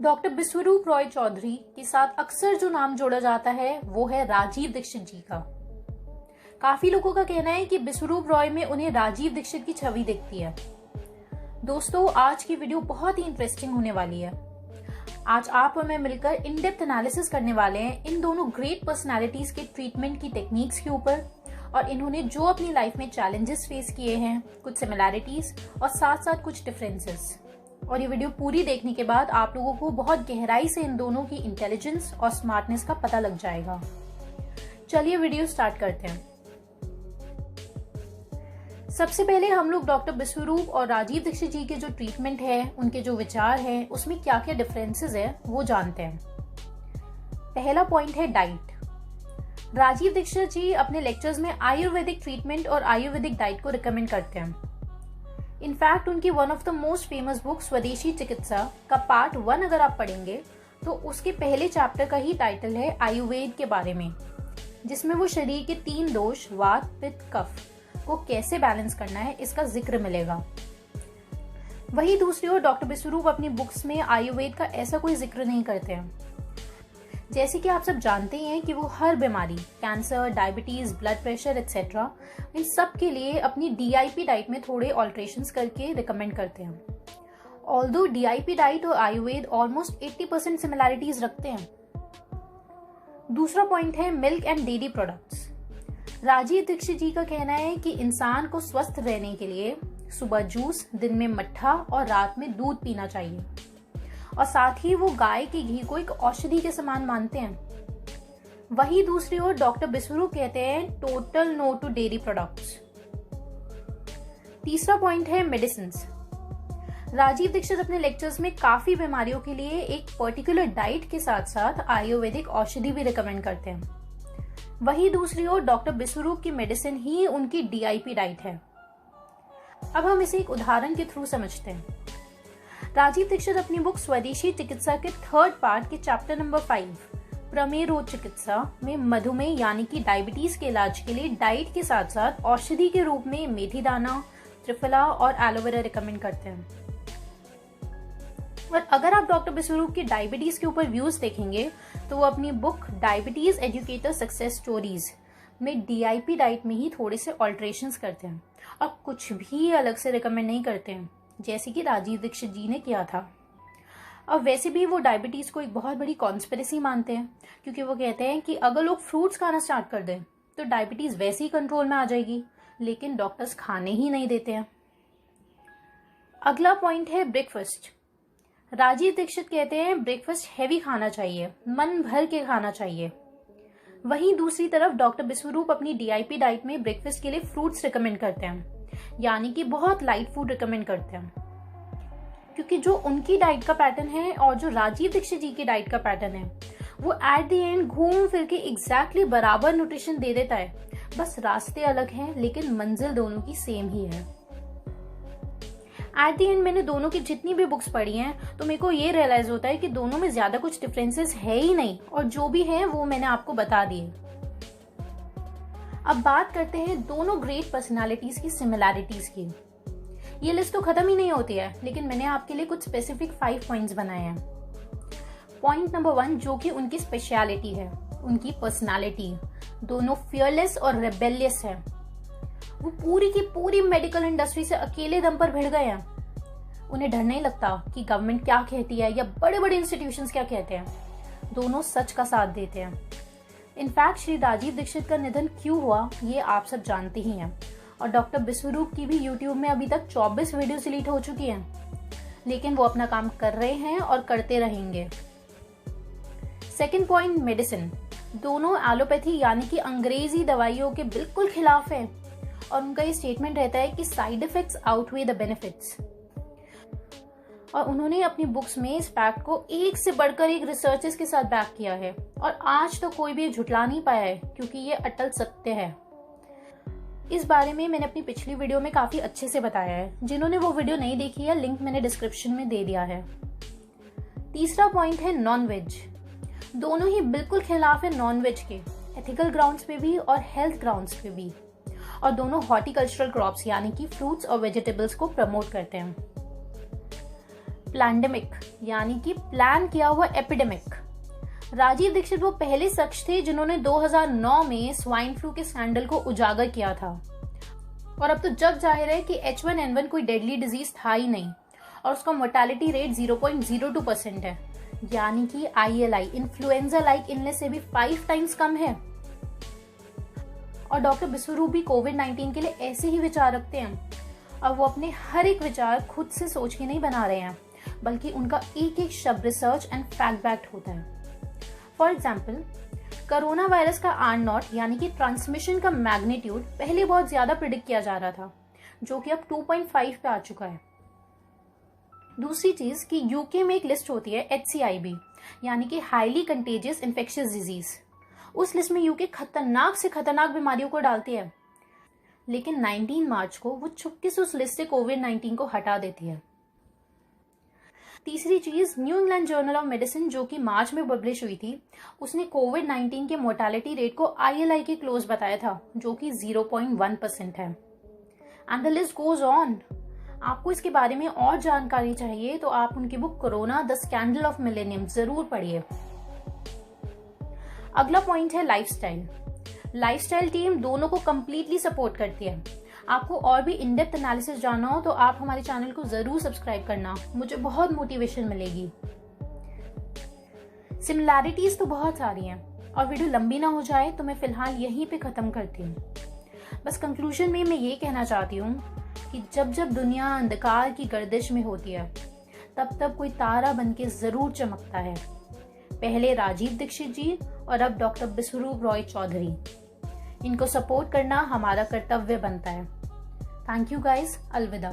Doctor Biswaroop Roy Chaudhary के साथ अक्सर जो नाम जोड़ा जाता है वो है राजीव दीक्षित जी का। काफी लोगों का कहना है कि बिस्वरूप रॉय में उन्हें राजीव दीक्षित की छवि दिखती है। दोस्तों, आज की वीडियो बहुत ही इंटरेस्टिंग होने वाली है। आज आप और मैं मिलकर इन डेप्थ एनालिसिस करने वाले हैं इन दोनों ग्रेट पर्सनालिटीज के ट्रीटमेंट की टेक्निक्स के ऊपर और इन्होंने जो अपनी लाइफ में चैलेंजेस फेस किए हैं, कुछ सिमिलैरिटीज और साथ साथ कुछ डिफरेंसेस। और ये वीडियो पूरी देखने के बाद आप लोगों को बहुत गहराई से इन दोनों की इंटेलिजेंस और स्मार्टनेस का पता लग जाएगा। चलिए वीडियो स्टार्ट करते हैं। सबसे पहले हम लोग डॉक्टर बिस्वरूप और राजीव दीक्षित जी के जो ट्रीटमेंट है, उनके जो विचार हैं, उसमें क्या क्या डिफरेंसेस है वो जानते हैं। पहला पॉइंट है डाइट। राजीव दीक्षित जी अपने लेक्चर्स में आयुर्वेदिक ट्रीटमेंट और आयुर्वेदिक डाइट को रिकमेंड करते हैं। इनफैक्ट उनकी one of the most famous book स्वदेशी चिकित्सा का पार्ट 1 अगर आप पढ़ेंगे तो उसके पहले चैप्टर का ही टाइटल है आयुर्वेद के बारे में, जिसमें वो शरीर के 3 दोष वात, पित्त, कफ को कैसे बैलेंस करना है इसका जिक्र मिलेगा। वही दूसरी ओर डॉक्टर बिस्वरूप अपनी बुक्स में आयुर्वेद का ऐसा कोई जिक्र नहीं करते हैं। जैसे कि आप सब जानते हैं कि वो हर बीमारी, cancer, diabetes, blood pressure etcetera, इन सब के लिए अपनी DIP डाइट में थोड़े ऑल्ट्रेशंस करके रिकमेंड करते हैं। ऑल्दो DIP डाइट और आयुर्वेद ऑलमोस्ट 80% सिमिलैरिटीज रखते हैं। दूसरा पॉइंट है milk and dairy products. Rajiv Dikshit ji का कहना है कि इंसान को स्वस्थ रहने के लिए सुबह जूस, दिन में मट्ठा और रात में दूध पीना चाहिए और साथ ही वो गाय के घी को एक औषधि के समान मानते हैं। वही दूसरी ओर डॉक्टर बिस्वरूप कहते हैं total no to dairy products. तीसरा पॉइंट है मेडिसिन। राजीव दीक्षित अपने लेक्चर्स में काफी बीमारियों के लिए एक पर्टिकुलर डाइट के साथ साथ आयुर्वेदिक औषधि भी रिकमेंड करते हैं। वही दूसरी ओर डॉक्टर बिस्वरूप की मेडिसिन ही उनकी DIP डाइट है। अब हम इसे एक उदाहरण के थ्रू समझते हैं। राजीव दीक्षित अपनी बुक स्वदेशी चिकित्सा के 3rd पार्ट के चैप्टर नंबर 5 प्रमेय रोग चिकित्सा में मधुमेह यानी कि डायबिटीज के इलाज के लिए डाइट के साथ साथ औषधि के रूप में मेथी दाना, त्रिफला और एलोवेरा रिकमेंड करते हैं। और अगर आप डॉक्टर बिस्वरूप की डायबिटीज के ऊपर व्यूज देखेंगे तो वो अपनी book diabetes educator success stories में DIP डाइट में ही थोड़े से ऑल्ट्रेशंस करते हैं और कुछ भी अलग से रिकमेंड नहीं करते हैं, जैसे कि राजीव दीक्षित जी ने किया था। अब वैसे भी वो डायबिटीज को एक बहुत बड़ी कॉन्स्पिरेसी मानते हैं, क्योंकि वो कहते हैं कि अगर लोग फ्रूट्स खाना स्टार्ट कर दें तो डायबिटीज वैसे ही कंट्रोल में आ जाएगी, लेकिन डॉक्टर्स खाने ही नहीं देते हैं। अगला पॉइंट है ब्रेकफास्ट। राजीव दीक्षित कहते हैं ब्रेकफास्ट हैवी खाना चाहिए, मन भर के खाना चाहिए। वहीं दूसरी तरफ डॉक्टर बिस्वरूप अपनी DIP डाइट में ब्रेकफास्ट के लिए फ्रूट्स रिकमेंड करते हैं, यानी कि बहुत लाइट फूड रिकमेंड करते हैं, क्योंकि जो उनकी डाइट का पैटर्न है और जो राजीव दीक्षित जी की डाइट का पैटर्न है वो एट द एंड घूम फिर के एग्जैक्टली बराबर न्यूट्रिशन दे देता है। बस रास्ते अलग हैं लेकिन मंजिल दोनों की सेम ही है। एट द एंड मैंने दोनों की जितनी भी बुक्स पढ़ी हैं तो मेरे को ये रियलाइज होता है कि दोनों में ज्यादा कुछ डिफरेंसेस है ही नहीं, और जो भी है वो मैंने आपको बता दिए। अब बात करते हैं दोनों ग्रेट पर्सनालिटीज की सिमिलैरिटीज की। ये लिस्ट तो खत्म ही नहीं होती है, लेकिन मैंने आपके लिए कुछ स्पेसिफिक 5 पॉइंट्स बनाए हैं। पॉइंट नंबर 1 जो कि उनकी स्पेशलिटी है, उनकी पर्सनालिटी। दोनों फियरलेस और रेबेलियस है। वो पूरी की पूरी मेडिकल इंडस्ट्री से अकेले दम पर भिड़ गए हैं। उन्हें डर नहीं लगता कि गवर्नमेंट क्या कहती है या बड़े बड़े इंस्टीट्यूशंस क्या कहते हैं। दोनों सच का साथ देते हैं। इनफैक्ट श्री राजीव दीक्षित का निधन क्यों हुआ ये आप सब जानते ही हैं, और डॉक्टर बिस्वरूप की भी यूट्यूब में अभी तक 24 वीडियो डिलीट हो चुकी हैं, लेकिन वो अपना काम कर रहे हैं और करते रहेंगे। Second point medicine. दोनों एलोपैथी यानी कि अंग्रेजी दवाइयों के बिल्कुल खिलाफ हैं, और उनका ये स्टेटमेंट रहता है कि side effects outweigh the benefits. और उन्होंने अपनी बुक्स में इस फैक्ट को एक से बढ़कर एक रिसर्चेस के साथ बैक किया है, और आज तो कोई भी ये झुटला नहीं पाया है, क्योंकि ये अटल सत्य है। इस बारे में मैंने अपनी पिछली वीडियो में काफी अच्छे से बताया है। जिन्होंने वो वीडियो नहीं देखी है, लिंक मैंने डिस्क्रिप्शन में दे दिया है। तीसरा पॉइंट है नॉन वेज। दोनों ही बिल्कुल खिलाफ है नॉन वेज के, एथिकल ग्राउंड्स पे भी और हेल्थ ग्राउंड्स पे भी। और दोनों हॉर्टिकल्चरल क्रॉप्स यानी कि फ्रूट्स और वेजिटेबल्स को प्रमोट करते हैं। प्लैंडेमिक यानी कि प्लान किया हुआ एपिडेमिक। राजीव दीक्षित वो पहले शख्स थे जिन्होंने 2009 में स्वाइन फ्लू के स्कैंडल को उजागर किया था। और अब तो जग जाहिर है कि H1N1 कोई डेडली डिजीज था ही नहीं और उसका मोर्टेलिटी रेट 0.02% है, यानी कि ILI इन्फ्लुएंजा लाइक इलनेस से भी 5 टाइम्स कम है। और डॉक्टर बिस्वरूप भी कोविड-19 के लिए ऐसे ही विचार रखते हैं। अब वो अपने हर एक विचार खुद से सोच के नहीं बना रहे हैं, बल्कि उनका एक एक शब्द रिसर्च एंड फैक्ट बैक्ड होता है। फॉर एग्जाम्पल, कोरोना वायरस का R0 यानी कि ट्रांसमिशन का मैग्नीट्यूड पहले बहुत ज्यादा प्रिडिक्ट किया जा रहा था, जो कि अब 2.5 पे आ चुका है। दूसरी चीज कि यूके में एक लिस्ट होती है HCIB यानी कि हाईली कंटेजियस इन्फेक्शियस डिजीज। उस लिस्ट में यूके खतरनाक से खतरनाक बीमारियों को डालती है, लेकिन 19 मार्च को वो चुपके से उस लिस्ट से कोविड-19 को हटा देती है। तीसरी चीज, new England journal of medicine जो कि मार्च में पब्लिश हुई थी, उसने कोविड-19 के मोर्टेलिटी रेट को ILI के क्लोज बताया था, जो कि 0.1% है। And the list goes on. आपको इसके बारे में और जानकारी चाहिए तो आप उनकी book corona the scandal of millennium जरूर पढ़िए। अगला पॉइंट है लाइफस्टाइल। लाइफस्टाइल टीम दोनों को कंप्लीटली सपोर्ट करती है। आपको और भी इन डेप्थ एनालिसिस जानना हो तो आप हमारे चैनल को जरूर सब्सक्राइब करना, मुझे बहुत मोटिवेशन मिलेगी। सिमिलैरिटीज तो बहुत सारी हैं और वीडियो लंबी ना हो जाए तो मैं फिलहाल यहीं पे खत्म करती हूँ। बस कंक्लूजन में मैं ये कहना चाहती हूँ कि जब जब दुनिया अंधकार की गर्दिश में होती है तब तब कोई तारा बनके जरूर चमकता है। पहले राजीव दीक्षित जी और अब डॉक्टर बिस्वरूप रॉय चौधरी। इनको सपोर्ट करना हमारा कर्तव्य बनता है। थैंक यू गाइस, अलविदा।